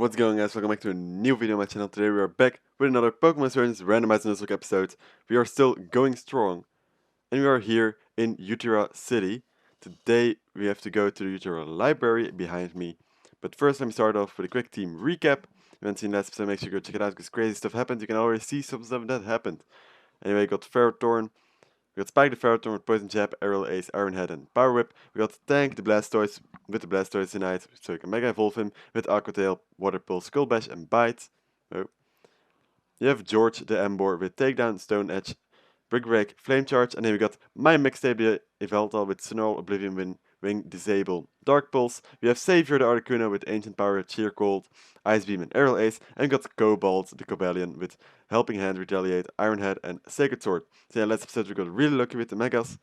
What's going on, guys? Welcome back to a new video on my channel. Today we are back with another Pokemon Insurgence randomized nuzlocke episode. We are still going strong and we are here in Utera City. Today we have to go to the Utera library behind me. But first let me start off with a quick team recap. If you haven't seen last episode, make sure you go check it out because crazy stuff happened. You can already see some stuff that happened. Anyway, we got Ferrothorn. We got Spike the Ferrothorn with Poison Jab, Aerial Ace, Iron Head, and Power Whip. We got Tank the Blastoise with the Blastoise tonight, so you can Mega Evolve him with Aqua Tail, Water Pulse, Skull Bash, and Bite. Oh. You have George the Embor with Takedown, Stone Edge, Brick Break, Flame Charge, and then we got my mixtape the Eveltal with Snarl, Oblivion Wing, Disable, Dark Pulse. We have Savior the Articuno with Ancient Power, Cheer Cold, Ice Beam, and Aerial Ace. And we got Cobalt the Cobalion with Helping Hand, Retaliate, Iron Head, and Sacred Sword. So yeah, last episode we got really lucky with the Megas,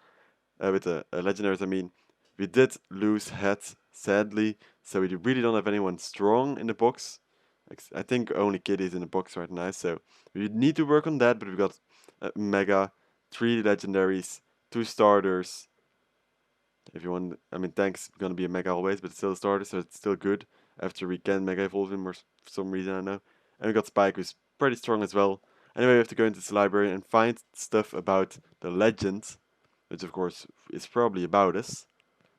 with the Legendaries I mean. We did lose heads, sadly, so we really don't have anyone strong in the box. I think only Kitty is in the box right now, so we need to work on that, but we got Mega, 3 Legendaries, 2 starters. If you want, I mean, Tank's gonna be a Mega always, but it's still a starter, so it's still good after we can Mega Evolve him or for some reason, I don't know. And we got Spike, who's pretty strong as well. Anyway, we have to go into this library and find stuff about the legend, which of course is probably about us.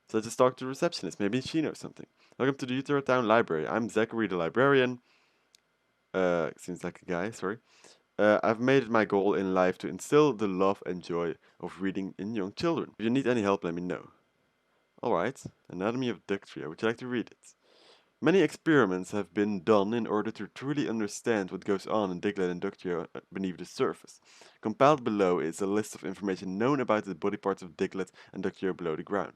So let's just talk to the receptionist, maybe she knows something. Welcome to the Utera Town Library. I'm Zachary the librarian. Seems like a guy, sorry. I've made it my goal in life to instill the love and joy of reading in young children. If you need any help, let me know. Alright, Anatomy of Ductria. Would you like to read it? Many experiments have been done in order to truly understand what goes on in Diglett and Ductria beneath the surface. Compiled below is a list of information known about the body parts of Diglett and Ductria below the ground.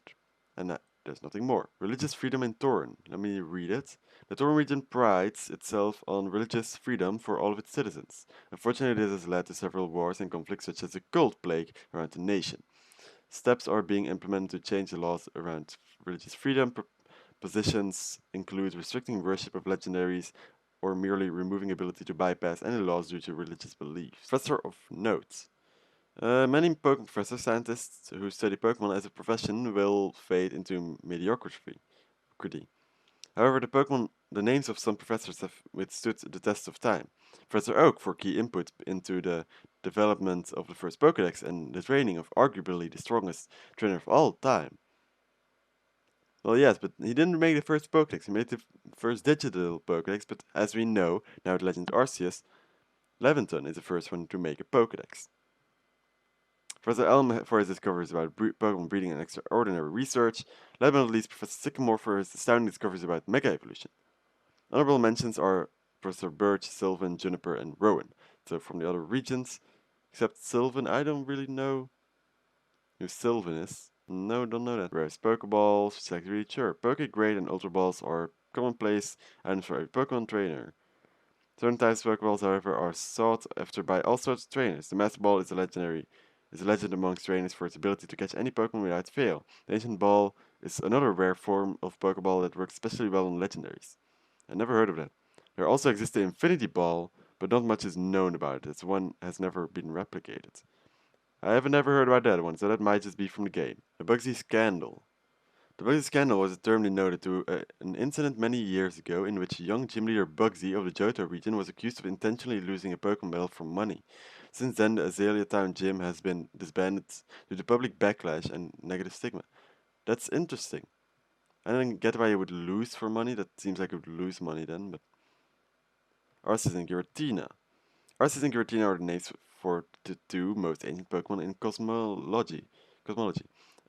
And there's nothing more. Religious freedom in Torren. Let me read it. The Torren region prides itself on religious freedom for all of its citizens. Unfortunately, this has led to several wars and conflicts such as the cult plague around the nation. Steps are being implemented to change the laws around religious freedom. Positions include restricting worship of legendaries or merely removing ability to bypass any laws due to religious beliefs. Professor of note. Many Pokemon professors, scientists who study Pokemon as a profession will fade into mediocrity. However, the names of some professors have withstood the test of time. Professor Oak for key input into the development of the first Pokédex and the training of arguably the strongest trainer of all time. Well, yes, but he didn't make the first Pokédex. He made the first digital Pokédex, but as we know, now the legend Arceus, Leventon is the first one to make a Pokédex. Professor Elm for his discoveries about Pokemon breeding and extraordinary research. Last but not least, Professor Sycamore for his astounding discoveries about Mega Evolution. Honorable mentions are Professor Birch, Sylvan, Juniper, and Rowan. So from the other regions, except Sylvan, I don't really know who Sylvan is. No, don't know that. Whereas Pokeballs, which is like really sure. Pokegrade and Ultra Balls are commonplace items for every Pokemon trainer. Certain types of Pokeballs, however, are sought after by all sorts of trainers. The Master Ball is a legend amongst trainers for its ability to catch any Pokemon without fail. The Ancient Ball is another rare form of Pokeball that works especially well on legendaries. I never heard of that. There also exists the Infinity Ball, but not much is known about it. This one has never been replicated. I haven't ever heard about that one, so that might just be from the game. The Bugsy Scandal. The Bugsy Scandal was term denoted to an incident many years ago in which young gym leader Bugsy of the Johto region was accused of intentionally losing a Pokemon battle for money. Since then, the Azalea Town gym has been disbanded due to public backlash and negative stigma. That's interesting. I don't get why you would lose for money. That seems like you would lose money then, but... Arceus and Giratina. Arceus and Giratina are the names for the two most ancient Pokemon in cosmology.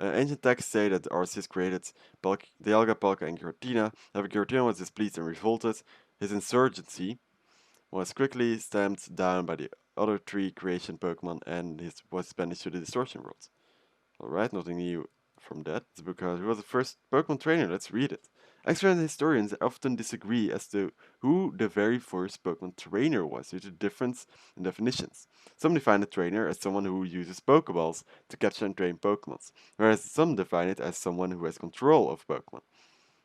Ancient texts say that Arceus created Dialga, Palkia, and Giratina. However, Giratina was displeased and revolted. His insurgency was quickly stamped down by the other 3 creation Pokemon and was banished to the Distortion World. Alright, nothing new from that. It's because he was the first Pokemon trainer. Let's read it. Experts and historians often disagree as to who the very first Pokemon trainer was due to difference in definitions. Some define a trainer as someone who uses Pokeballs to capture and train Pokemons, whereas some define it as someone who has control of Pokemon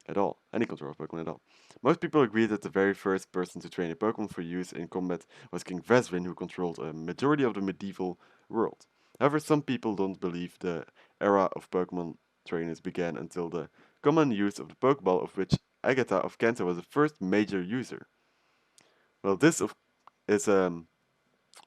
at all, any control of Pokemon at all. Most people agree that the very first person to train a Pokemon for use in combat was King Vesrin, who controlled a majority of the medieval world. However, some people don't believe the era of Pokemon trainers began until the common use of the Pokeball, of which Agatha of Kanto was the first major user. Well, this is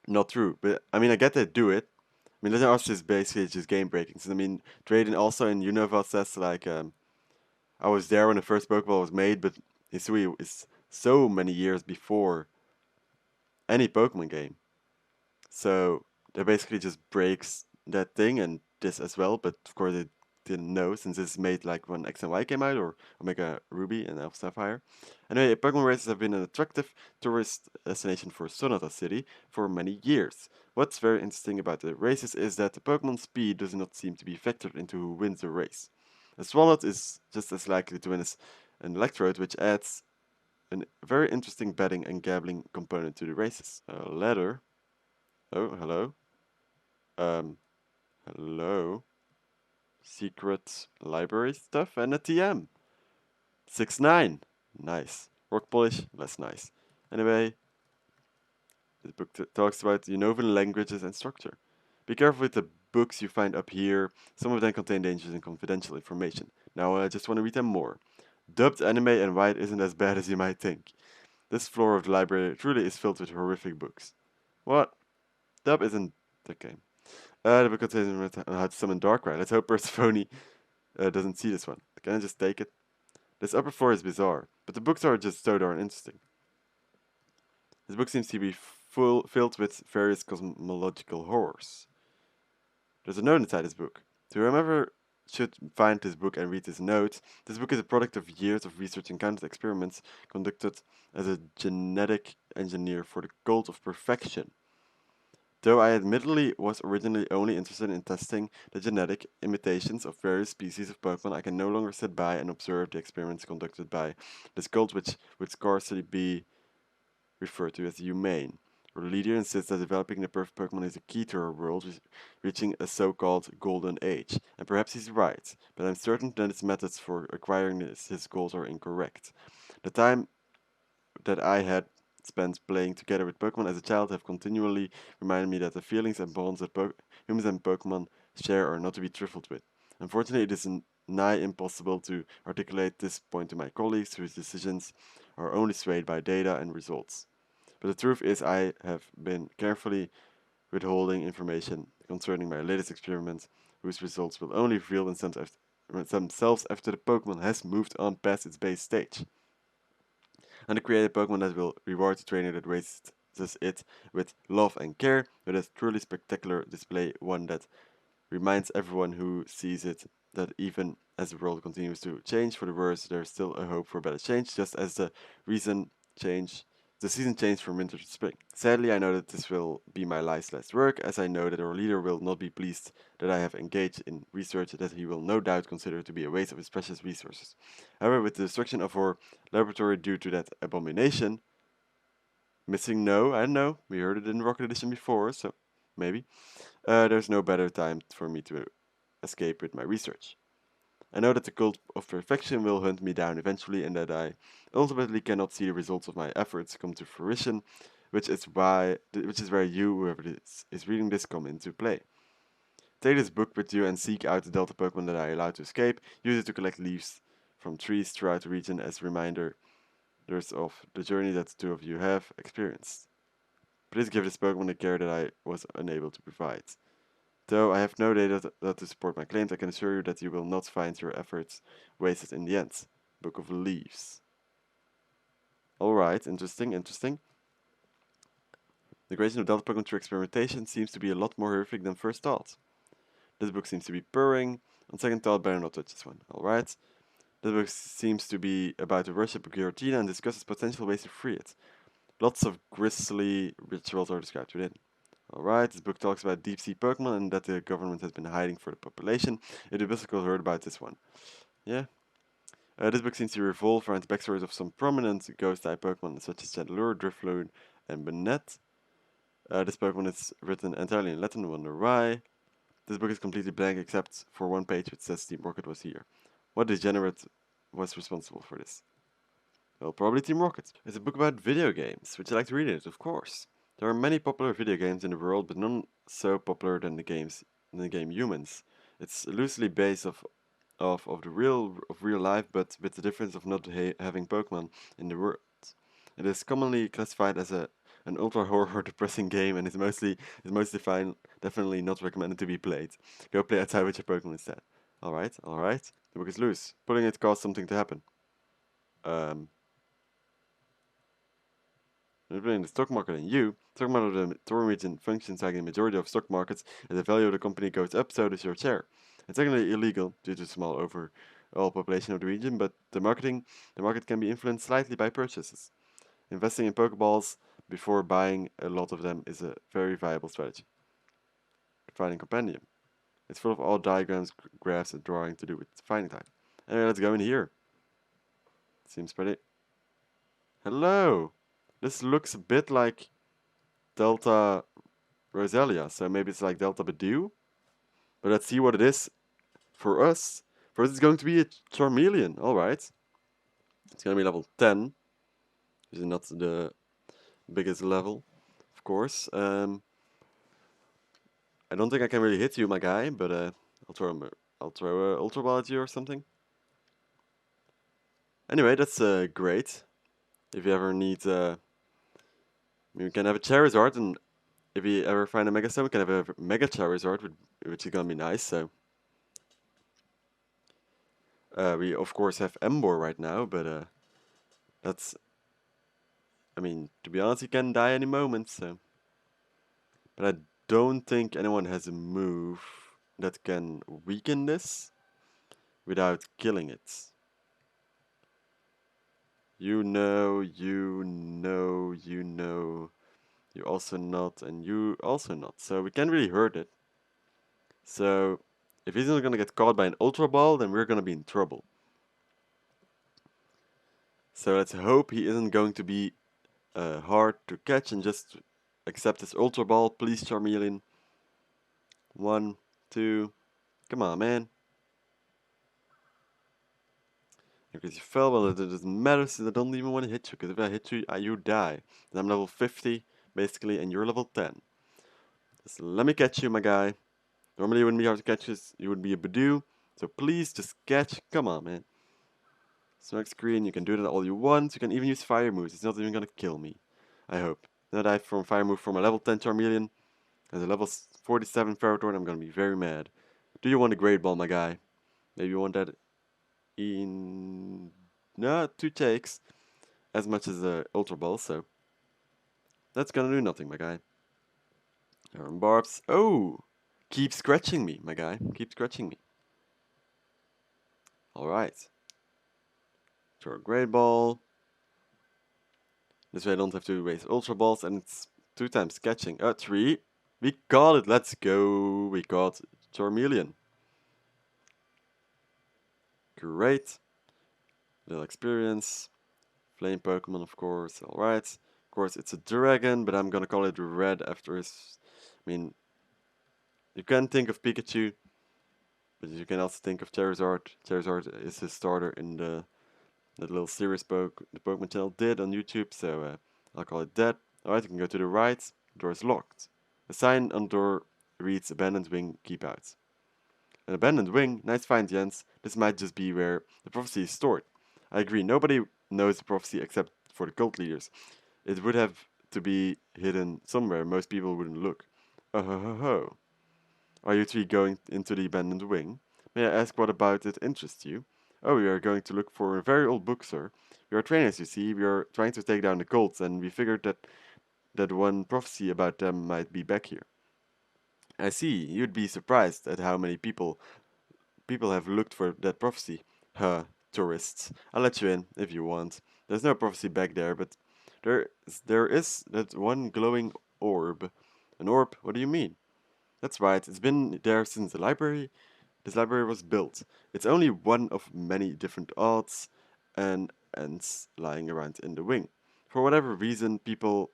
not true, but I mean I get they do it. I mean Legend of Arceus is basically just game breaking. So I mean Drayden also in Unova says like I was there when the first Pokeball was made, but Hisui is so many years before any Pokemon game. So that basically just breaks that thing and this as well, but of course it didn't know since it's made like when X and Y came out or Omega Ruby and Alpha Sapphire. Anyway, Pokemon races have been an attractive tourist destination for Sonata City for many years. What's very interesting about the races is that the Pokemon speed does not seem to be factored into who wins the race. A Swalot is just as likely to win as an Electrode, which adds a very interesting betting and gambling component to the races. A letter. Oh, hello. Um, hello. Secret library stuff and a TM. 6-9. Nice. Rock polish, less nice. Anyway, this book talks about Unovan languages and structure. Be careful with the books you find up here. Some of them contain dangerous and confidential information. Now I just want to read them more. Dubbed anime and white isn't as bad as you might think. This floor of the library truly is filled with horrific books. What? Dub isn't the game. The book contains how to summon Darkrai. Let's hope Persephone doesn't see this one. Can I just take it? This upper floor is bizarre, but the books are just so darn interesting. This book seems to be filled with various cosmological horrors. There's a note inside this book. To whomever should find this book and read this note, this book is a product of years of research and countless experiments conducted as a genetic engineer for the cult of perfection. Though I admittedly was originally only interested in testing the genetic imitations of various species of Pokemon, I can no longer sit by and observe the experiments conducted by this cult, which would scarcely be referred to as humane. Our leader insists that developing the perfect Pokemon is the key to our world, reaching a so-called golden age. And perhaps he's right, but I'm certain that his methods for acquiring his goals are incorrect. The time that I had spent playing together with Pokemon as a child have continually reminded me that the feelings and bonds that humans and Pokemon share are not to be trifled with. Unfortunately, it is nigh impossible to articulate this point to my colleagues whose decisions are only swayed by data and results. But the truth is I have been carefully withholding information concerning my latest experiments, whose results will only reveal themselves after the Pokemon has moved on past its base stage. And to create a Pokemon that will reward the trainer that raises it with love and care, with a truly spectacular display, one that reminds everyone who sees it that even as the world continues to change for the worse, there is still a hope for better change, just as the season changed from winter to spring. Sadly, I know that this will be my life's last work, as I know that our leader will not be pleased that I have engaged in research that he will no doubt consider to be a waste of his precious resources. However, with the destruction of our laboratory due to that abomination, missing no, I don't know, we heard it in Rocket Edition before, so maybe, there's no better time for me to escape with my research. I know that the cult of perfection will hunt me down eventually and that I ultimately cannot see the results of my efforts come to fruition, which is where you, whoever is reading this, come into play. Take this book with you and seek out the Delta Pokemon that I allowed to escape. Use it to collect leaves from trees throughout the region as reminders of the journey that the two of you have experienced. Please give this Pokemon the care that I was unable to provide. Though I have no data to support my claims, I can assure you that you will not find your efforts wasted in the end. Book of Leaves. Alright, interesting. The creation of Delta Pokemon through experimentation seems to be a lot more horrific than first thought. This book seems to be purring. On second thought, better not touch this one. Alright. This book seems to be about the worship of Giratina and discusses potential ways to free it. Lots of grisly rituals are described within. Alright, this book talks about deep sea Pokemon and that the government has been hiding for the population. It is difficult heard about this one. Yeah. This book seems to revolve around the backstories of some prominent ghost type Pokemon such as Chandelure, Drifloon, and Banette. This Pokemon is written entirely in Latin, wonder why. This book is completely blank except for one page which says Team Rocket was here. What degenerate was responsible for this? Well, probably Team Rocket. It's a book about video games. Would you like to read it? Of course. There are many popular video games in the world, but none so popular than the game Humans. It's loosely based of real life, but with the difference of not having Pokemon in the world. It is commonly classified as an ultra horror depressing game and is mostly fine. Definitely not recommended to be played. Go play outside with your Pokemon instead. Alright, alright. The book is loose. Pulling it caused something to happen. Manipulating the stock market and you. Stock market of the Tour region functions like the majority of stock markets, and the value of the company goes up, so does your share. It's technically illegal due to the small overall population of the region, but the market can be influenced slightly by purchases. Investing in Pokeballs before buying a lot of them is a very viable strategy. Finding Compendium. It's full of all diagrams, graphs, and drawing to do with finding time. Anyway, let's go in here. Seems pretty. Hello! This looks a bit like Delta Roselia, so maybe it's like Delta Badoo? But let's see what it is for us. For us, it's going to be a Charmeleon. Alright. It's going to be level 10. Which is not the biggest level, of course. I don't think I can really hit you, my guy, but I'll throw a Ultra Ball at you or something. Anyway, that's great. If you ever need... we can have a Charizard, and if you ever find a Mega Stone, we can have a Mega Charizard, which is going to be nice, so... we of course have Emboar right now, but that's... I mean, to be honest, he can die any moment, so... But I don't think anyone has a move that can weaken this without killing it. You know, you know, you know. You also not, and you also not. So we can't really hurt it. So if he's not gonna get caught by an Ultra Ball, then we're gonna be in trouble. So let's hope he isn't going to be hard to catch and just accept this Ultra Ball. Please, Charmeleon. 1, 2. Come on, man. Because you fell, well, it doesn't matter since I don't even want to hit you. Because if I hit you, you die. And I'm level 50, basically, and you're level 10. Just let me catch you, my guy. Normally you wouldn't be hard to catch this. You would be a Badoo. So please, just catch. Come on, man. Smack screen, you can do that all you want. You can even use fire moves. It's not even gonna kill me. I hope. Then I die from fire move from a level 10 Charmeleon. As a level 47 Ferrothorn, I'm gonna be very mad. Do you want a Great Ball, my guy? Maybe you want that in... No, 2 takes. As much as the Ultra Ball, so... That's gonna do nothing, my guy. Iron Barbs. Oh! Keep scratching me, my guy. Keep scratching me. Alright. Throw a Great Ball. This way I don't have to waste Ultra Balls, and it's 2 times catching. 3. We got it. Let's go. We got Charmeleon. Great. Little experience. Flame Pokemon, of course. Alright. Of course, it's a dragon, but I'm gonna call it Red after his... I mean, you can think of Pikachu, but you can also think of Charizard. Charizard is his starter in that little series the Pokemon channel did on YouTube, so I'll call it that. Alright, you can go to the right. The door is locked. A sign on the door reads Abandoned Wing, keep out. An abandoned wing? Nice find, Jens. This might just be where the prophecy is stored. I agree, nobody knows the prophecy except for the cult leaders. It would have to be hidden somewhere, most people wouldn't look. Oh ho ho ho. Are you 3 going into the abandoned wing? May I ask what about it interests you? Oh, we are going to look for a very old book, sir. We are trainers, you see. We are trying to take down the cults, and we figured that one prophecy about them might be back here. I see. You'd be surprised at how many people have looked for that prophecy. Huh, tourists. I'll let you in, if you want. There's no prophecy back there, but there is that one glowing orb. An orb? What do you mean? That's right, it's been there since this library was built. It's only one of many different odds and ends lying around in the wing. For whatever reason, people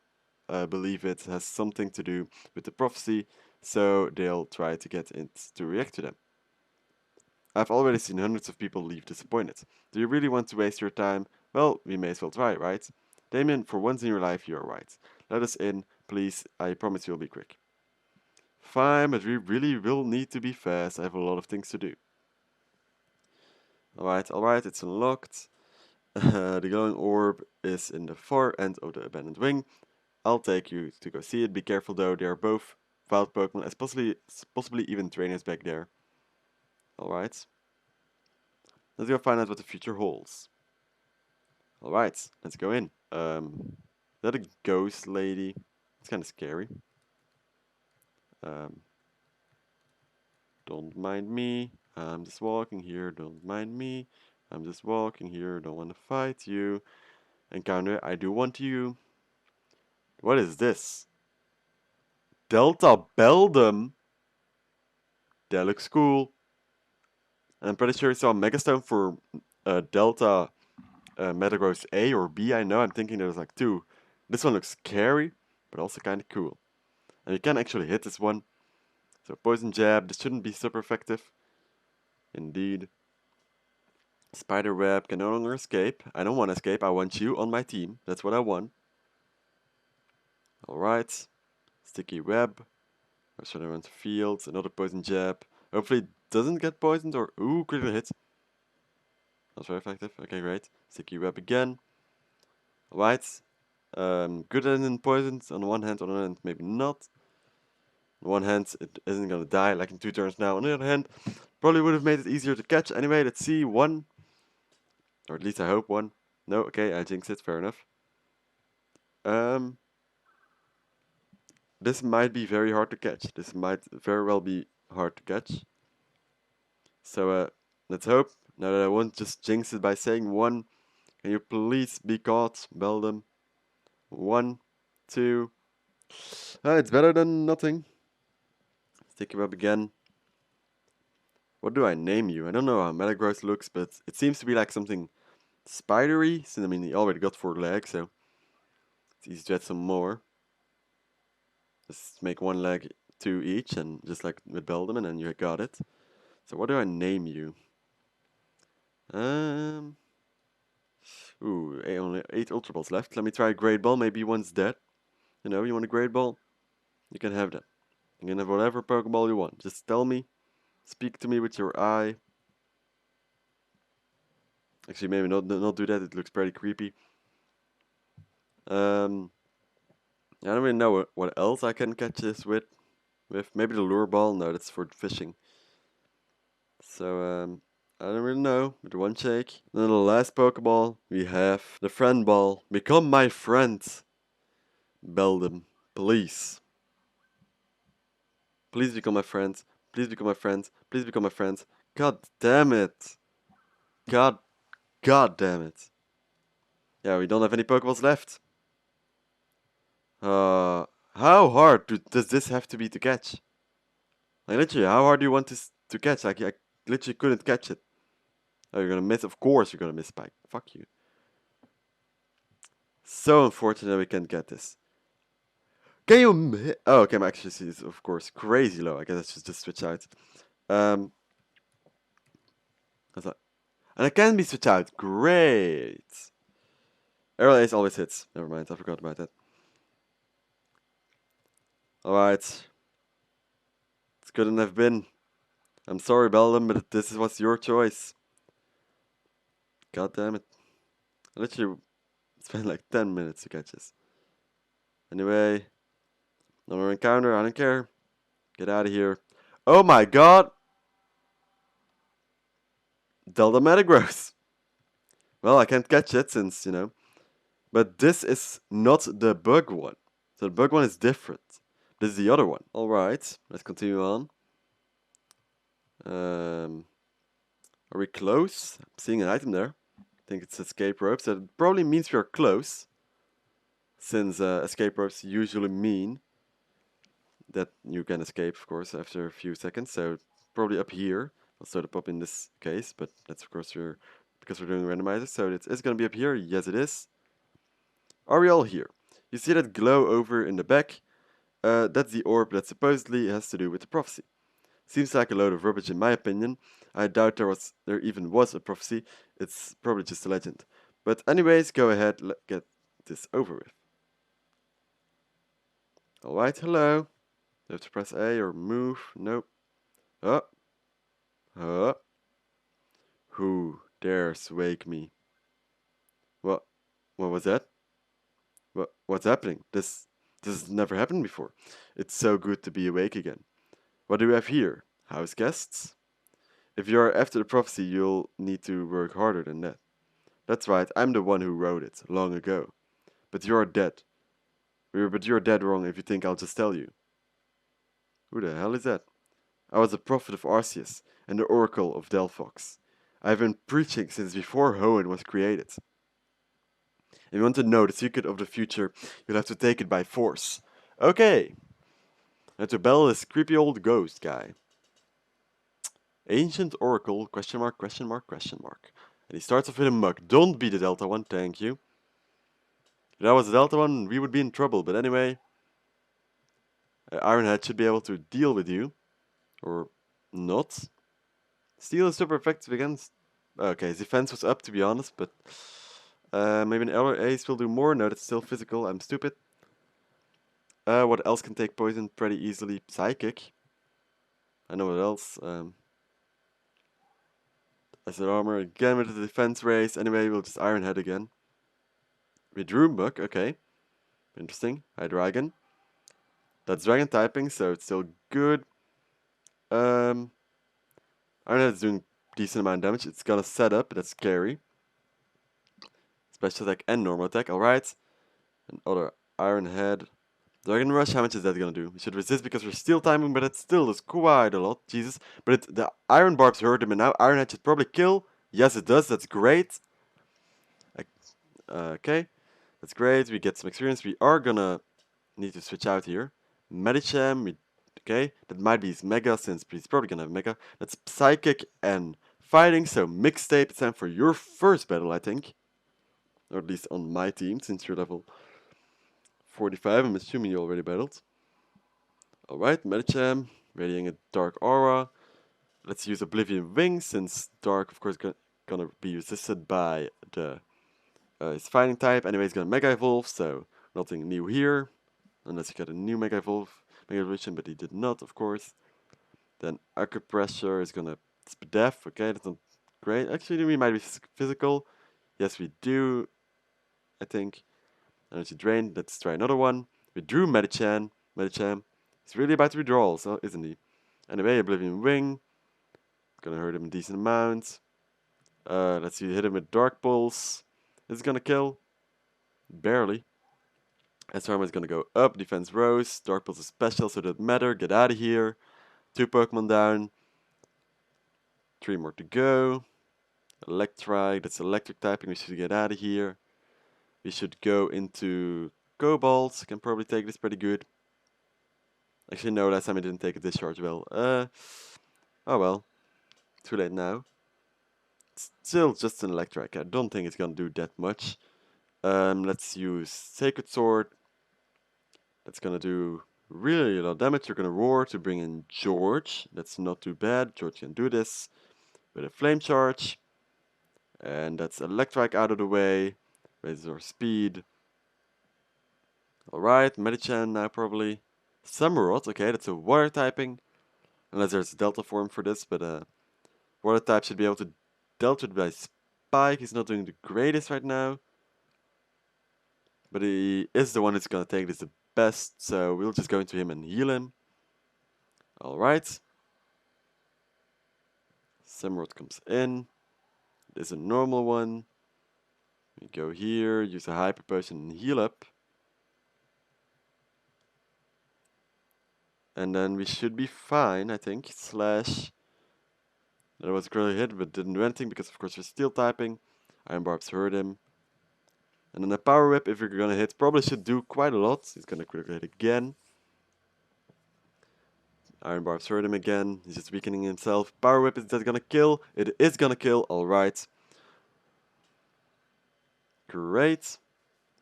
believe it has something to do with the prophecy, so they'll try to get it to react to them. I've already seen hundreds of people leave disappointed. Do you really want to waste your time? Well, we may as well try, right? Damien, for once in your life, you're right. Let us in, please. I promise you'll be quick. Fine, but we really will need to be fast. I have a lot of things to do. Alright, it's unlocked. The glowing orb is in the far end of the abandoned wing. I'll take you to go see it. Be careful though, they are both wild Pokemon, as possibly even trainers back there. Alright. Let's go find out what the future holds. Alright, let's go in. Is that a ghost lady? It's kind of scary. Um, don't mind me. I'm just walking here. Don't mind me. I'm just walking here. Don't want to fight you. Encounter, I do want you. What is this? Delta Beldum? That looks cool. And I'm pretty sure I saw a Megastone for Delta Metagross A or B. I know, I'm thinking there was like two. This one looks scary, but also kind of cool. And you can actually hit this one. So Poison Jab, this shouldn't be super effective. Indeed. Spider Web can no longer escape. I don't want to escape, I want you on my team. That's what I want. Alright. Sticky Web. Should I run to fields? Another Poison Jab. Hopefully it doesn't get poisoned or... Ooh, critical hit. That's very effective. Okay, great. Sticky Web again. Alright. Good and poisoned on one hand, on the other hand maybe not. On one hand it isn't gonna die like in 2 turns now. On the other hand, probably would have made it easier to catch. Anyway, let's see. 1. Or at least I hope 1. No, okay, I jinxed it, fair enough. This might be very hard to catch. This might very well be hard to catch. So let's hope. Now that I won't just jinx it by saying 1. Can you please be caught, Beldum? 1, 2. It's better than nothing. Stick him up again. What do I name you? I don't know how Metagross looks, but it seems to be like something spidery. Since I mean, he already got 4 legs, so it's easy to add some more. Just make 1 leg 2 each, and just like with Beldum, and then you got it. So what do I name you? Ooh, only 8 Ultra Balls left. Let me try a Great Ball. Maybe one's dead. You know, you want a Great Ball? You can have that. You can have whatever Pokeball you want. Just tell me. Speak to me with your eye. Actually, maybe not do that. It looks pretty creepy. I don't really know what else I can catch this with. Maybe the lure ball. No, that's for fishing. So I don't really know. With one shake. Then the last Pokeball we have the friend ball. Become my friend. Beldum, please. Please become my friend. Please become my friend. Please become my friend. God damn it. God damn it. Yeah, we don't have any Pokeballs left. How hard does this have to be to catch? Like literally, how hard do you want this to catch? Like I literally couldn't catch it. Oh, you're gonna miss? Of course you're gonna miss, Spike. Fuck you. So unfortunate we can't get this. Can you... Oh, okay, my accuracy is of course crazy low. I guess I should just switch out. And I can be switched out. Great. Aerial Ace always hits. Never mind, I forgot about that. Alright. This couldn't have been. I'm sorry, Beldum, but this was your choice. God damn it. I literally spent like 10 minutes to catch this. Anyway. No more encounter, I don't care. Get out of here. Oh my god! Delta Metagross. Well, I can't catch it since, you know. But this is not the bug one. So the bug one is different. This is the other one. Alright, let's continue on. Are we close? I'm seeing an item there. I think it's escape rope, so it probably means we are close. Since escape ropes usually mean that you can escape, of course, after a few seconds. So probably up here. I'll start up in this case, but that's of course because we're doing randomizer. So it's going to be up here. Yes, it is. Are we all here? You see that glow over in the back? That's the orb that supposedly has to do with the prophecy. Seems like a load of rubbish in my opinion. I doubt there even was a prophecy. It's probably just a legend. But anyways, go ahead, get this over with. Alright, hello. You have to press A or move. Nope. Who dares wake me? What was that? What's happening? This has never happened before. It's so good to be awake again. What do we have here? House guests? If you are after the prophecy, you'll need to work harder than that. That's right, I'm the one who wrote it, long ago. But you're dead. But you're dead wrong if you think I'll just tell you. Who the hell is that? I was a prophet of Arceus and the oracle of Delphox. I've been preaching since before Hoenn was created. If you want to know the secret of the future, you'll have to take it by force. Okay. I have to battle this creepy old ghost guy. Ancient Oracle, question mark, question mark, question mark. And he starts off with a mug. Don't be the Delta one, thank you. If that was the Delta one, we would be in trouble. But anyway, Ironhead should be able to deal with you. Or not. Steel is super effective against... Okay, his defense was up to be honest, but... maybe an Elder Ace will do more. No, that's still physical. I'm stupid. What else can take poison pretty easily? Psychic. I know what else. Acid armor again with the defense raise. Anyway, we'll just Ironhead again. We drew Muk, okay. Interesting. High Dragon. That's Dragon typing, so it's still good. Ironhead is doing decent amount of damage. It's gonna set up, that's scary. Special attack and normal attack, alright. Another Ironhead. Dragon Rush, how much is that gonna do? We should resist because we're steel timing, but it still does quite a lot. Jesus. But the Iron Barbs hurt him, and now Ironhead should probably kill. Yes, it does. That's great. Okay. That's great. We get some experience. We are gonna need to switch out here. Medicham. Okay. That might be his Mega, since he's probably gonna have Mega. That's Psychic and Fighting. So Mixtape. It's time for your first battle, I think. Or at least on my team, since you're level 45. I'm assuming you already battled. Alright, Medicham, radiating a Dark Aura. Let's use Oblivion Wing, since Dark, of course, gonna be resisted by the his fighting type. Anyway, he's gonna Mega Evolve, so nothing new here. Unless you get a new Mega Evolution, but he did not, of course. Then Acupressure is gonna Spadef, okay, that's not great. Actually, we might be physical. Yes, we do, I think. Energy Drain, let's try another one. We drew Medicham. He's really about to withdraw, so isn't he? Anyway, Oblivion Wing. Gonna hurt him a decent amount. Let's see, hit him with Dark Pulse. Is it gonna kill? Barely. S-Armor is gonna go up, Defense Rose. Dark Pulse is special, so it doesn't matter. Get out of here. 2 Pokemon down. 3 more to go. Electrike, that's electric typing, we should get out of here. We should go into Cobalt. Can probably take this pretty good. Actually, no, last time I didn't take a discharge well. Oh well. Too late now. It's still just an Electric. I don't think it's gonna do that much. Let's use Sacred Sword. That's gonna do really a lot of damage. You're gonna Roar to bring in George. That's not too bad. George can do this with a Flame Charge. And that's Electric out of the way. Raises our speed. Alright, Medicham now probably. Samurott, okay, that's a water typing. Unless there's a delta form for this, but water type should be able to dealt with by Spike. He's not doing the greatest right now. But he is the one who's gonna take this the best, so we'll just go into him and heal him. Alright. Samurott comes in. There's a normal one. We go here, use a Hyper Potion and heal up. And then we should be fine, I think. Slash. That was a really hit, but didn't do anything because, of course, we're steel typing. Iron Barbs hurt him. And then a Power Whip, if you're gonna hit, probably should do quite a lot. He's gonna critically hit again. Iron Barbs hurt him again. He's just weakening himself. Power Whip, is that gonna kill? It is gonna kill, alright. Great.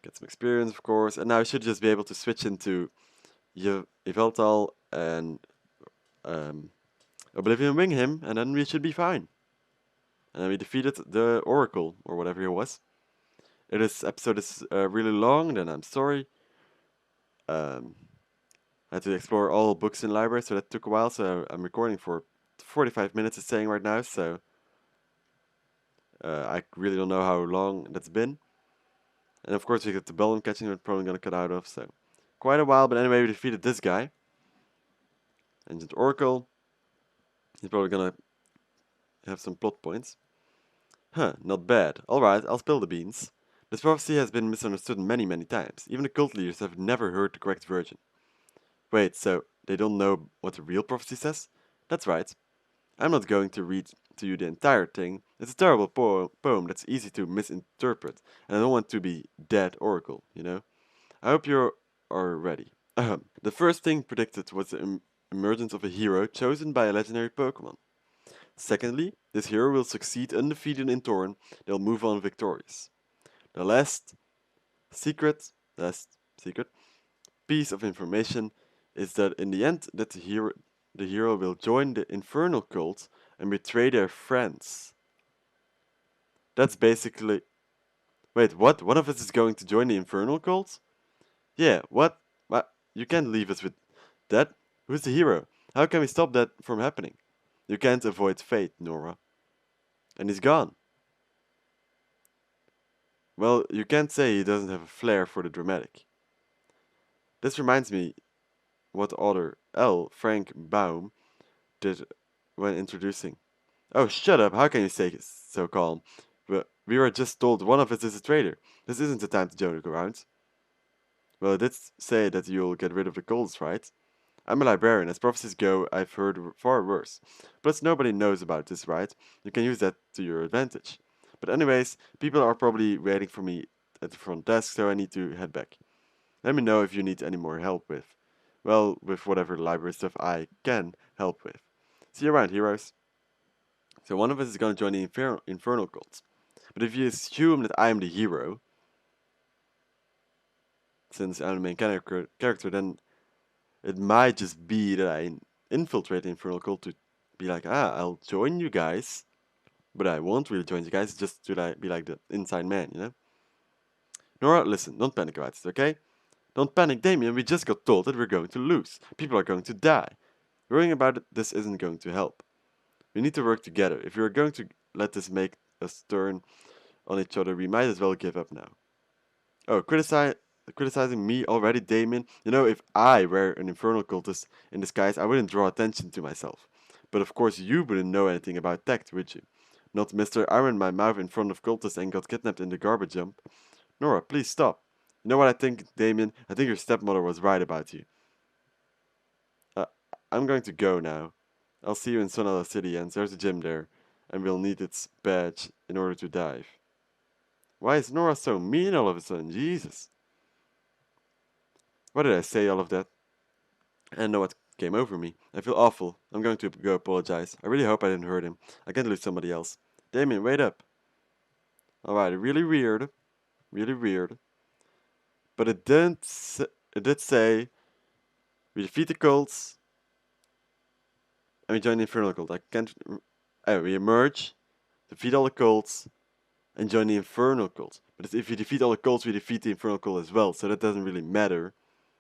Get some experience, of course. And now I should just be able to switch into Yveltal and Oblivion Wing him, and then we should be fine. And then we defeated the Oracle, or whatever he was. If this episode is really long, then I'm sorry. I had to explore all books in the library, so that took a while. So I'm recording for 45 minutes, it's saying right now. So I really don't know how long that's been. And of course we get the Bellum catching, we're probably gonna cut out of, so quite a while, but anyway we defeated this guy. Ancient Oracle. He's probably gonna have some plot points. Huh, not bad. Alright, I'll spill the beans. This prophecy has been misunderstood many times. Even the cult leaders have never heard the correct version. Wait, so they don't know what the real prophecy says? That's right. I'm not going to read to you the entire thing. It's a terrible poem that's easy to misinterpret, and I don't want to be dead oracle, you know? I hope you are ready. The first thing predicted was the emergence of a hero chosen by a legendary Pokemon. Secondly, this hero will succeed undefeated in Torn, they'll move on victorious. The last secret piece of information is that in the end that the hero will join the infernal cult and betray their friends. That's basically... Wait, what? One of us is going to join the infernal cult? Yeah, what? You can't leave us with that. Who's the hero? How can we stop that from happening? You can't avoid fate, Nora. And he's gone. Well, you can't say he doesn't have a flair for the dramatic. This reminds me what author L. Frank Baum did when introducing. Oh, shut up! How can you say so calm? We were just told one of us is a traitor. This isn't the time to joke around. Well, it did say that you'll get rid of the cults, right? I'm a librarian. As prophecies go, I've heard far worse. Plus, nobody knows about this, right? You can use that to your advantage. But anyways, people are probably waiting for me at the front desk, so I need to head back. Let me know if you need any more help with. Well, with whatever library stuff I can help with. See you around, heroes. So one of us is going to join the infernal cult. But if you assume that I'm the hero, since I'm the main character, then it might just be that I infiltrate the infernal cult to be like, I'll join you guys, but I won't really join you guys just to be like the inside man, you know? Nora, listen, don't panic about this, okay? Don't panic, Damien, we just got told that we're going to lose. People are going to die. Worrying about this isn't going to help. We need to work together. If we're going to let this make us turn on each other, we might as well give up now. Oh, criticizing me already, Damien? You know, if I were an infernal cultist in disguise, I wouldn't draw attention to myself. But of course you wouldn't know anything about tact, would you? Not Mr. I ran my mouth in front of cultists and got kidnapped in the garbage dump. Nora, please stop. You know what I think, Damien? I think your stepmother was right about you. I'm going to go now. I'll see you in Sonala City, and there's a gym there, and we'll need its badge in order to dive. Why is Nora so mean all of a sudden? Jesus. Why did I say all of that? I don't know what came over me. I feel awful. I'm going to go apologize. I really hope I didn't hurt him. I can't lose somebody else. Damien, wait up. Alright, really weird. Really weird. But it did say we defeat the cults and we join the infernal cult. I can't... we emerge, defeat all the cults, and join the infernal cult. But if you defeat all the cults, we defeat the infernal cult as well. So that doesn't really matter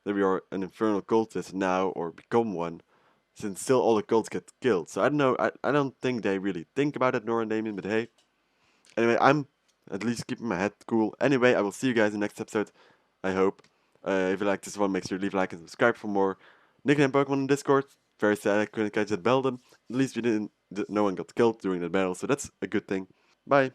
that we are an infernal cultist now or become one, since still all the cults get killed. So I don't know. I don't think they really think about it, Nora and Damien. But hey, anyway, I'm at least keeping my head cool. Anyway, I will see you guys in the next episode. I hope. If you like this one, make sure to leave a like and subscribe for more. Nickname Pokemon in Discord. Very sad I couldn't catch that Beldum. At least no one got killed during that battle, so that's a good thing. Bye.